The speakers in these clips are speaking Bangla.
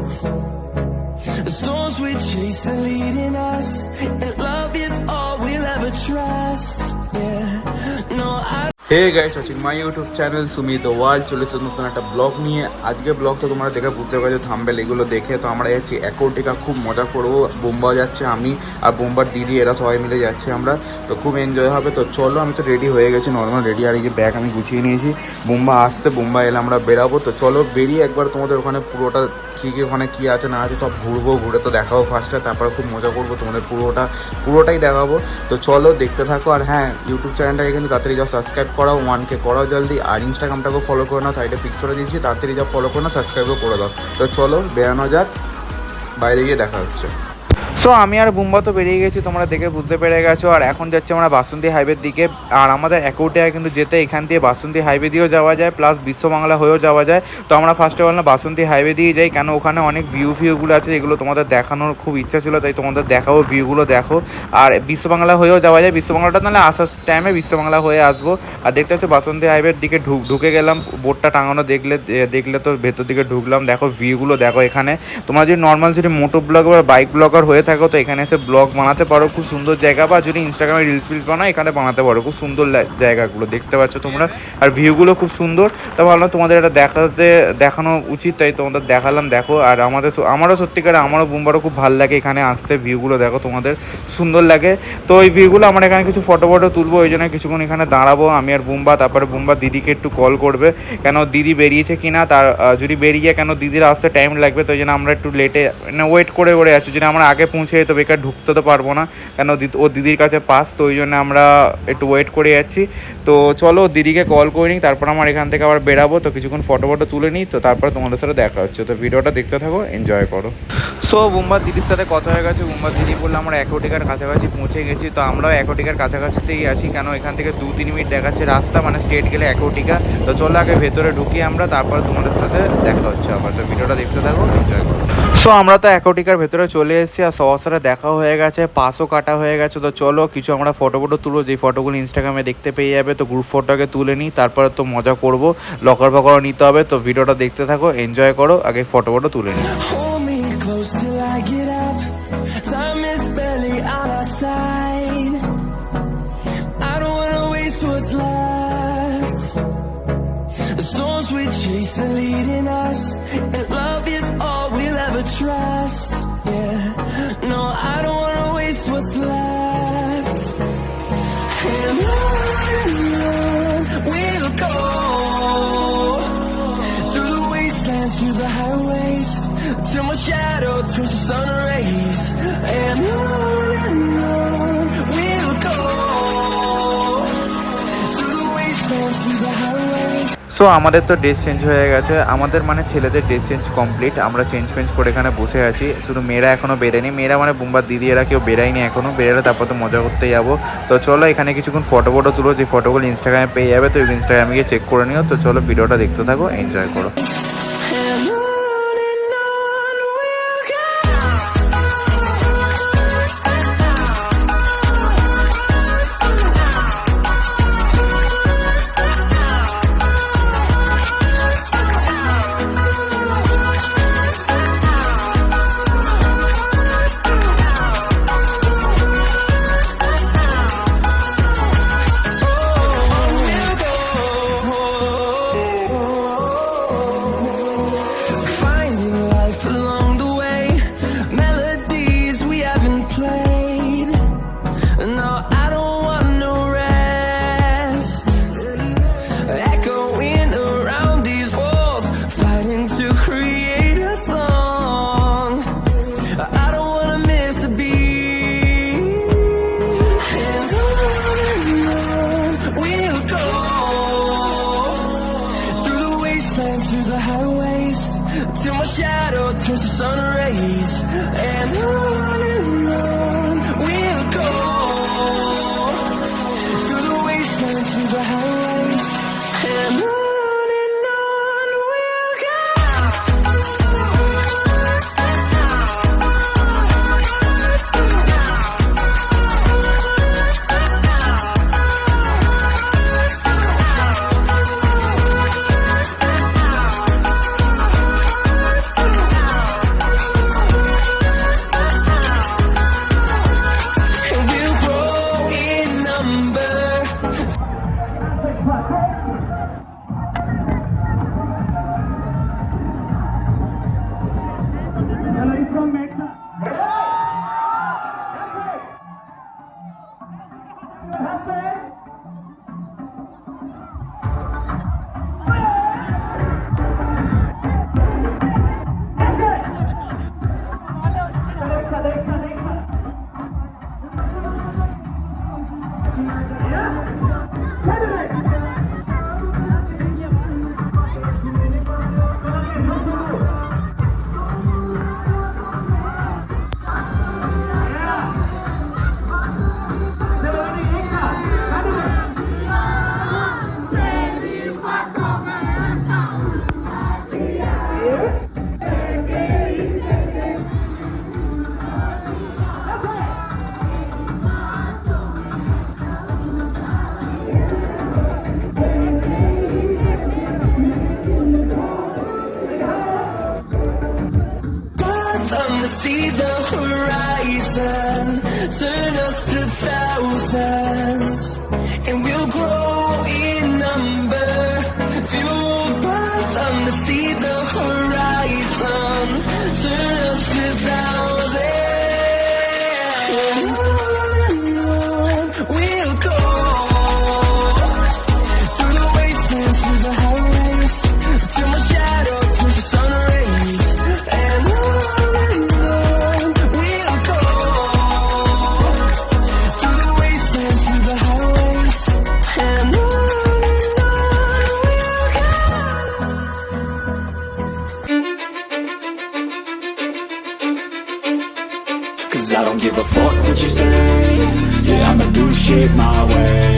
The storms we chase are leading us, and love is all we'll ever trust. Yeah, no, hey guys, watching my YouTube channel Sumit World. চলে এসেছে নতুন একটা ব্লগ নিয়ে। আজকে ব্লগ তো তোমরা দেখে বুঝতে পারছো, থাম্বনেল এগুলো দেখে। তো আমরা যাচ্ছি অ্যাকোয়াটিকা, খুব মজা করবো। বোম্বা যাচ্ছে, আমি আর বোম্বার দিদি, এরা সবাই মিলে যাচ্ছে আমরা। তো খুব এনজয় হবে। তো চলো, আমি তো রেডি হয়ে গেছি, নর্মাল রেডি। আর এই যে ব্যাগ আমি গুছিয়ে নিয়েছি। বোম্বা আসছে, বোম্বা এলে আমরা বেরাবো। তো চলো বেরিয়ে একবার তোমাদের ওখানে পুরোটা কী ওখানে কী আছে না আছে সব ঘুরবো, ঘুরে তো দেখাবো ফার্স্টে, তারপরে খুব মজা করবো, তোমাদের পুরোটাই দেখাবো। তো চলো দেখতে থাকো। আর হ্যাঁ, ইউটিউব চ্যানেলটাকে কিন্তু তাড়াতাড়ি যাও সাবস্ক্রাইব করাও, 1K করাও জলদি। আর ইনস্টাগ্রামটাকেও ফলো করে নাও, সাইডে পিকচারে দিচ্ছি, তাড়াতাড়ি যাও ফলো করে নাও, সাবস্ক্রাইবও করে দাও। তো চলো বেরানো যাক, বাইরে গিয়ে দেখা হচ্ছে। সো আমি আর বুম্বা তো বেরিয়ে গেছি, তোমরা দেখে বুঝতে পেরে গেছো। আর এখন যাচ্ছি আমরা বাসন্তী হাইওয়ের দিকে। আর আমাদের অ্যাকোয়াটিকা কিন্তু যেতে এখান দিয়ে বাসন্তী হাইওয়ে দিয়েও যাওয়া যায়, প্লাস বিশ্ববাংলা হয়েও যাওয়া যায়। তো আমরা ফার্স্টে বললাম বাসন্তী হাইওয়ে দিয়ে যাই, কেন ওখানে অনেক ভিউগুলো আছে, যেগুলো তোমাদের দেখানোর খুব ইচ্ছা ছিল, তাই তোমাদের দেখাবো, ভিউগুলো দেখো। আর বিশ্ববাংলা হয়েও যাওয়া যায়, বিশ্ববাংলাটা নাহলে আসার টাইমে বিশ্ববাংলা হয়ে আসবো। আর দেখতে পাচ্ছ বাসন্তী হাইওয়ের দিকে ঢুকে গেলাম, বোর্ডটা টাঙানো দেখলে তো ভেতর দিকে ঢুকলাম। দেখো ভিউগুলো দেখো। এখানে তোমরা যদি নর্মাল যদি মোটো ব্লগার বা বাইক ব্লগার হয়ে থাকো, তো এখানে এসে ব্লগ বানাতে পারো, খুব সুন্দর জায়গা। বা যদি ইনস্টাগ্রামে রিলস বানাও, এখানে বানাতে পারো, খুব সুন্দর জায়গাগুলো দেখতে পাচ্ছ তোমরা। আর ভিউগুলো খুব সুন্দর। তা ভাবলাম তোমাদের এটা দেখানো উচিত, তাই তোমাদের দেখালাম। দেখো, আর আমারও সত্যিকারে, আমারও বুম্বারও খুব ভালো লাগে এখানে আসতে। ভিউগুলো দেখো, তোমাদের সুন্দর লাগে। তো এই ভিউগুলো আমার এখানে কিছু ফটো তুলবো, ওই জন্য কিছুক্ষণ এখানে দাঁড়াবো আমি আর বুম্বা। তারপরে বুম্বা দিদিকে একটু কল করবে, কেন দিদি বেরিয়েছে কিনা, তার যদি বেরিয়ে কেন দিদির আসতে টাইম লাগবে। তো ওই জন্য আমরা একটু লেটে ওয়েট করে আছি। যদি আমরা আগে পৌঁছে তো বেকার ঢুকতে তো পারবো না, কেন ও দিদির কাছে পাস। তো ওই জন্য আমরা একটু ওয়েট করে যাচ্ছি। তো চলো দিদিকে কল করে নিই, তারপর আমার এখান থেকে আবার বেরাবো। তো কিছুক্ষণ ফটো তুলে নিই, তো তারপরে তোমাদের সাথে দেখা হচ্ছে। তো ভিডিওটা দেখতে থাকো, এনজয় করো। সো বুম্বার দিদির সাথে কথা হয়ে গেছে। বুম্বার দিদি বললো আমরা অ্যাকোয়াটিকার কাছাকাছি পৌঁছে গেছি। তো আমরাও অ্যাকোয়াটিকার কাছাকাছিতেই আছি, কেন এখান থেকে 2-3 মিনিট দেখাচ্ছে রাস্তা, মানে স্ট্রেট গেলে অ্যাকোয়াটিকা। তো চলো আগে ভেতরে ঢুকি আমরা, তারপর তোমাদের সাথে দেখা হচ্ছে আবার। তো ভিডিওটা দেখতে থাকো, এনজয় করো। সো আমরা তো অ্যাকোয়াটিকার ভেতরে চলে এসেছি, আর সবার সাথে দেখাও হয়ে গেছে, পাসও কাটা হয়ে গেছে। তো চলো কিছু আমরা ফটো তুলবো, যেই ফটোগুলো ইনস্টাগ্রামে দেখতে পেয়ে যাবে। তো গ্রুপ ফটোকে তুলে নিই, তারপরে তো মজা করবো, লকার ফকারও নিতে হবে। তো ভিডিওটা দেখতে থাকো, এনজয় করো, আগে ফটো তুলে নিই। Trust, yeah. No, I don't wanna waste what's left. And on we'll go, through the wastelands, through the highways, till my shadow turns to sun rays. And on we'll go, through the wastelands, through the highways. So আমাদের তো ড্রেস চেঞ্জ হয়ে গেছে, আমাদের মানে ছেলেদের ড্রেস চেঞ্জ কমপ্লিট। আমরা চেঞ্জ করে এখানে বসে আছি, শুধু মেয়েরা এখনও বেরোয়নি। মেয়েরা মানে বুম্বার দিদি এরা কেউ বেরায়নি এখনও, বেরোলে তারপর তো মজা করতে যাবো। তো চলো এখানে কিছুক্ষণ ফটো তুলো, যে ফটোগুলো ইনস্টাগ্রামে পেয়ে যাবে। তো ইনস্টাগ্রামে গিয়ে চেক করে নিও। তো চলো ভিডিওটা দেখতে থাকো, এনজয় করো। Through the highways, till my shadow turns to sun rays. And on we'll go, through the wastelands, through the highways. And on we'll go. to see the horizon. Turn us to thousands, and we'll grow in number. Fueled by them to see the horizon. Turn us to thousands. And on we'll go. Through the wastelands, through the highways, till my shadow turns to sun rays. And on we'll go. Through the wastelands, through the highways, and on we'll go. Cause I don't give a fuck what you say. Yeah, I'ma do shit my way.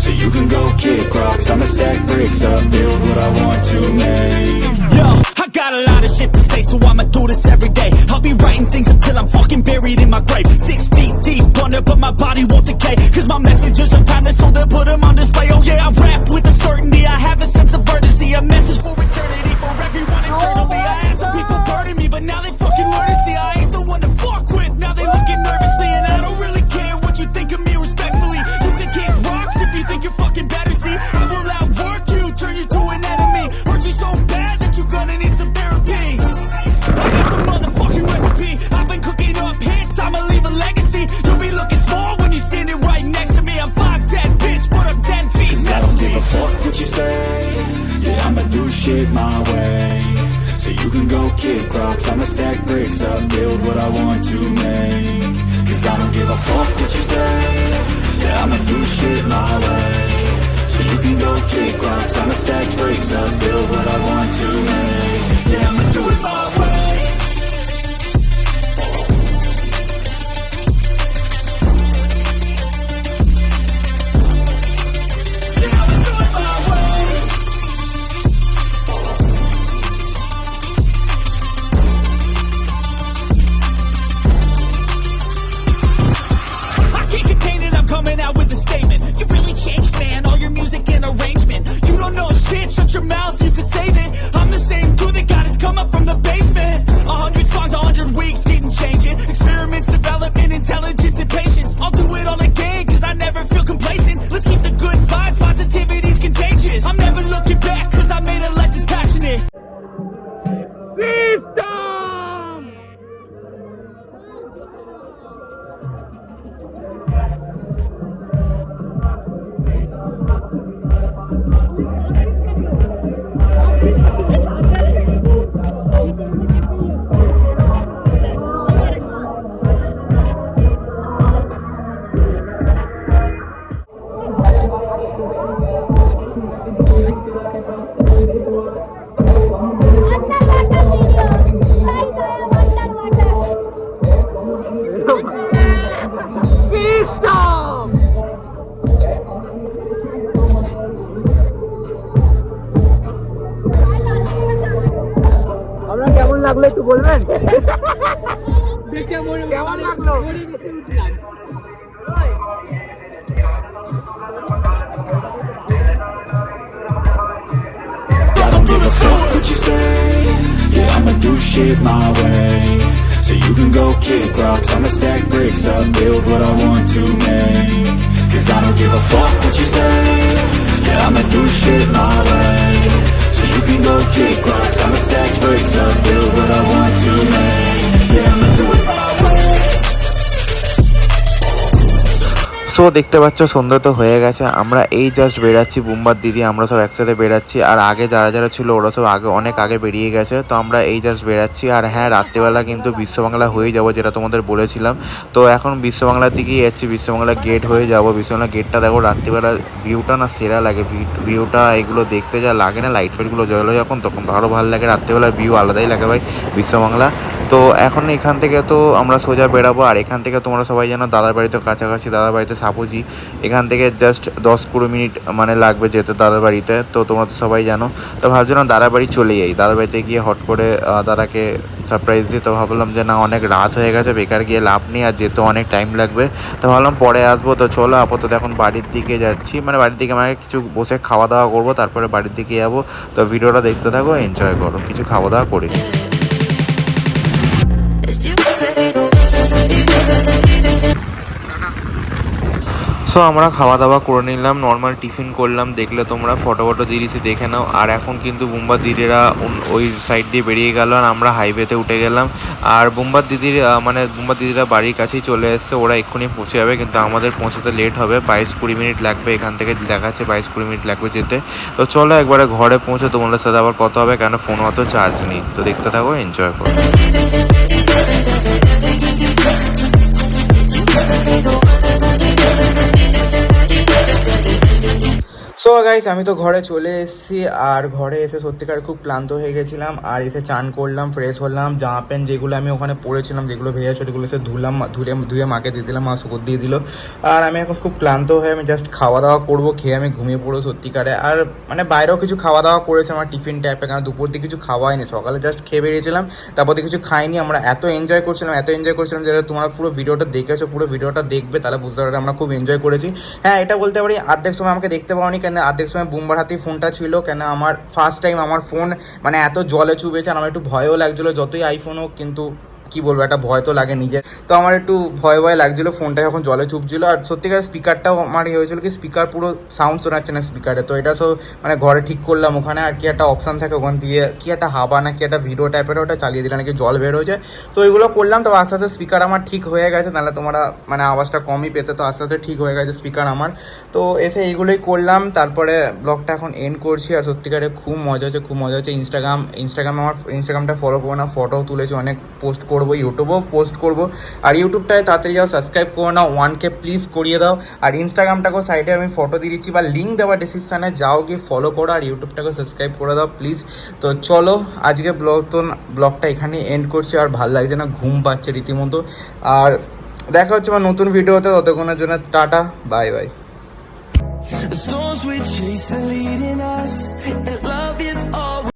So you can go kick rocks, I'ma stack bricks up, build what I want to make. Yo, I got a lot of shit to say, so I'ma do this every day. I'll be writing things until I'm fucking buried in my grave. 6 feet deep under, but my body won't decay. Cause my messages are timeless, so they'll put them on display. Oh yeah, I rap with a certainty, I have a sense of urgency. A message for eternity, for everyone internally. I had some people burning me, but now they fucking learn to see I ain't the one to fuck with. Now they looking nervously, and I don't really care what you think of me respectfully. You can kick rocks if you think you're fucking better, see. I will outwork you, turn you to an enemy. Hurt you so bad that you're gonna need some therapy. I got the motherfucking recipe. I've been cooking up hits, I'ma leave a legacy. You'll be looking small when you're standing right next to me. I'm 5'10", bitch, but I'm 10 feet Cause I next don't to give me. a fuck what you say. Yeah, I'ma do shit my way. So you can go kick rocks, I'ma stack bricks up, build what I want to make. Cause I don't give a fuck what you say. Yeah, I'ma do shit my way. So you can go kick rocks, I'ma stack bricks up, build what I want to make. Yeah, I'ma do it my way. Yeah, I'ma do it my way. I can't contain it, I'm coming out with a statement. You really changed, man, all your music and arrangement. You don't know shit, shut your mouth, you can save it. I'm the same dude that got his come up from the basement. 100 songs, 100 weeks, didn't change it. Experiments, development, intelligence, and patience. I'll do it all again, cause I never feel complacent. Let's keep the good vibes, positivity's contagious. I'm never looking back, cause I made a life that's passionate. আমরা কেমন লাগলো একটু বলবেন? কেমন লাগলো? I don't give a fuck what you say. Yeah, I'ma do shit my way. So you can go kick rocks, I'ma stack bricks up, build what I want to make. Cause I don't give a fuck what you say. Yeah, I'ma do shit my way. So you can go kick rocks, I'ma stack bricks up, build what I want to make. Yeah, I'ma do it my way. So দেখতে পাচ্ছ সন্ধ্যা তো হয়ে গেছে, আমরা এই জাস্ট বেরাচ্ছি, বুম্বার দিদি আমরা সব একসাথে বেরাচ্ছি। আর আগে যারা যারা ছিল ওরা সব অনেক আগে বেরিয়ে গেছে, তো আমরা এই জাস্ট বেরাচ্ছি। আর হ্যাঁ, রাত্রিবেলা কিন্তু বিশ্ববাংলা হয়ে যাবো, যেটা তোমাদের বলেছিলাম। তো এখন বিশ্ববাংলার দিকেই যাচ্ছি, বিশ্ববাংলা গেট হয়ে যাবো। বিশ্ববাংলা গেটটা দেখো, রাত্রিবেলা ভিউটা না সেরা লাগে, ভিউটা এগুলো দেখতে যা লাগে না, লাইট ফাইটগুলো জ্বলে যখন, তখন তো আরও ভালো লাগে। রাত্রিবেলার ভিউ আলাদাই লাগে ভাই বিশ্ববাংলা। তো এখন এখান থেকে তো আমরা সোজা বেরাবো। আর এখান থেকে তোমরা সবাই জানো দাদার বাড়ি তো কাছাকাছি, দাদার বাড়িতে সাপুজি, এখান থেকে জাস্ট 10-20 মিনিট মানে লাগবে যেতে দাদার বাড়িতে। তো তোমরা তো সবাই জানো। তো ভাবছিলাম দাদার বাড়ি চলে যাই, দাদার বাড়িতে গিয়ে হট করে দাদাকে সারপ্রাইজ দিই। তো ভাবলাম যে না, অনেক রাত হয়ে গেছে, বেকার গিয়ে লাভ নেই, আর যেতে অনেক টাইম লাগবে। তো ভাবলাম পরে আসবো। তো চলো আপাতত এখন বাড়ির দিকে যাচ্ছি, মানে বাড়ির দিকে মানে কিছু বসে খাওয়া দাওয়া করবো, তারপরে বাড়ির দিকে যাবো। তো ভিডিওটা দেখতে থাকো, এনজয় করো, কিছু খাওয়া দাওয়া করি। As you সো আমরা খাওয়া দাওয়া করে নিলাম, নর্মাল টিফিন করলাম, দেখলে তোমরা ফটো দিয়ে দিয়েছি, দেখে নাও। আর এখন কিন্তু বুম্বার দিদিরা ওই সাইড দিয়ে বেরিয়ে গেল আর আমরা হাইওয়েতে উঠে গেলাম। আর বুম্বার দিদিরা বাড়ির কাছেই চলে এসছে, ওরা এক্ষুনি পৌঁছে যাবে, কিন্তু আমাদের পৌঁছাতে লেট হবে, 22-20 মিনিট লাগবে, এখান থেকে দেখাচ্ছে 22-20 মিনিট লাগবে যেতে। তো চলো একবারে ঘরে পৌঁছে তোমাদের সাথে আবার কথা হবে, কেন ফোন অত চার্জ নেই। তো দেখতে থাকো, এনজয় করো। সো গাইস, আমি তো ঘরে চলে এসেছি, আর ঘরে এসে সত্যিকার খুব ক্লান্ত হয়ে গেছিলাম। আর এসে চান করলাম, ফ্রেশ হলাম, জামা প্যান্ট যেগুলো আমি ওখানে পরেছিলাম, যেগুলো ভেজা সেগুলো এসে ধুয়ে মাকে দিয়ে দিলাম, মা শুকর দিয়ে দিল। আর আমি এখন খুব ক্লান্ত হয়ে আমি জাস্ট খাওয়া দাওয়া করবো, খেয়ে আমি ঘুমিয়ে পড়বো সত্যিকারে। আর বাইরেও কিছু খাওয়া দাওয়া করেছে আমার টিফিন টাইপে, কারণ দুপুর দিয়ে কিছু খাওয়া হয়নি, সকালে জাস্ট খেয়ে বেরিয়েছিলাম, তারপর দিয়ে কিছু খাইনি। আমরা এত এনজয় করছিলাম যেটা তোমরা পুরো ভিডিওটা দেখেছো, পুরো ভিডিওটা দেখবে তাহলে বুঝতে পারবে আমরা খুব এনজয় করেছি। হ্যাঁ, এটা বলতে পারি অর্ধেক সময় আমাকে দেখতে পাওনি, কেন অর্ধেক সময় বুম্বার হাতেই ফোনটা ছিল, কেন আমার ফার্স্ট টাইম আমার ফোন এত জলে চুবেছে, আর আমার একটু ভয়ও লাগছিলো, যতই আইফোন হোক, কিন্তু কি বলবো, একটা ভয় তো লাগে নিজে, তো আমার একটু ভয় লাগছিলো ফোনটা যখন জলে চুপছিল। আর সত্যিকার স্পিকারটাও আমার হয়েছিল কি, স্পিকার পুরো সাউন্ড শোনাচ্ছে না স্পিকারে, তো এটা ঘরে ঠিক করলাম ওখানে। আর কি একটা অপশান থাকে ওখান দিয়ে, কি একটা হাবা না কি একটা ভিডিও টাইপের, ওটা চালিয়ে দিলে নাকি জল বের হয়ে যায়, তো ওইগুলো করলাম। তো আস্তে আস্তে স্পিকার আমার ঠিক হয়ে গেছে, নাহলে তোমরা আওয়াজটা কমই পেতে, তো আস্তে আস্তে ঠিক হয়ে গেছে স্পিকার আমার। তো এসে এইগুলোই করলাম, তারপরে ব্লগটা এখন এন্ড করছি। আর সত্যিকারে খুব মজা হচ্ছে। ইনস্টাগ্রামটা ফলো করো না, ফটোও তুলেছি, অনেক পোস্ট করবো, ইউটিউবেও পোস্ট করবো। আর ইউটিউবটায় তাড়াতাড়ি যাও, সাবস্ক্রাইব করে নাও, 1K প্লিজ করিয়ে দাও। আর ইনস্টাগ্রামটাকেও সাইডে আমি ফটো দিয়ে দিচ্ছি বা লিঙ্ক দেওয়া ডিসক্রিপশানে, যাও গিয়ে ফলো করো, আর ইউটিউবটাকেও সাবস্ক্রাইব করে দাও প্লিজ। তো চলো আজকে ব্লগটা এখানে এন্ড করছি। আর ভালো লাগছে না, ঘুম পাচ্ছে রীতিমতো। আর দেখা হচ্ছে আমার নতুন ভিডিওতে, ততক্ষণের জন্য tata, bye bye. The storms we chase are leading us, and love is all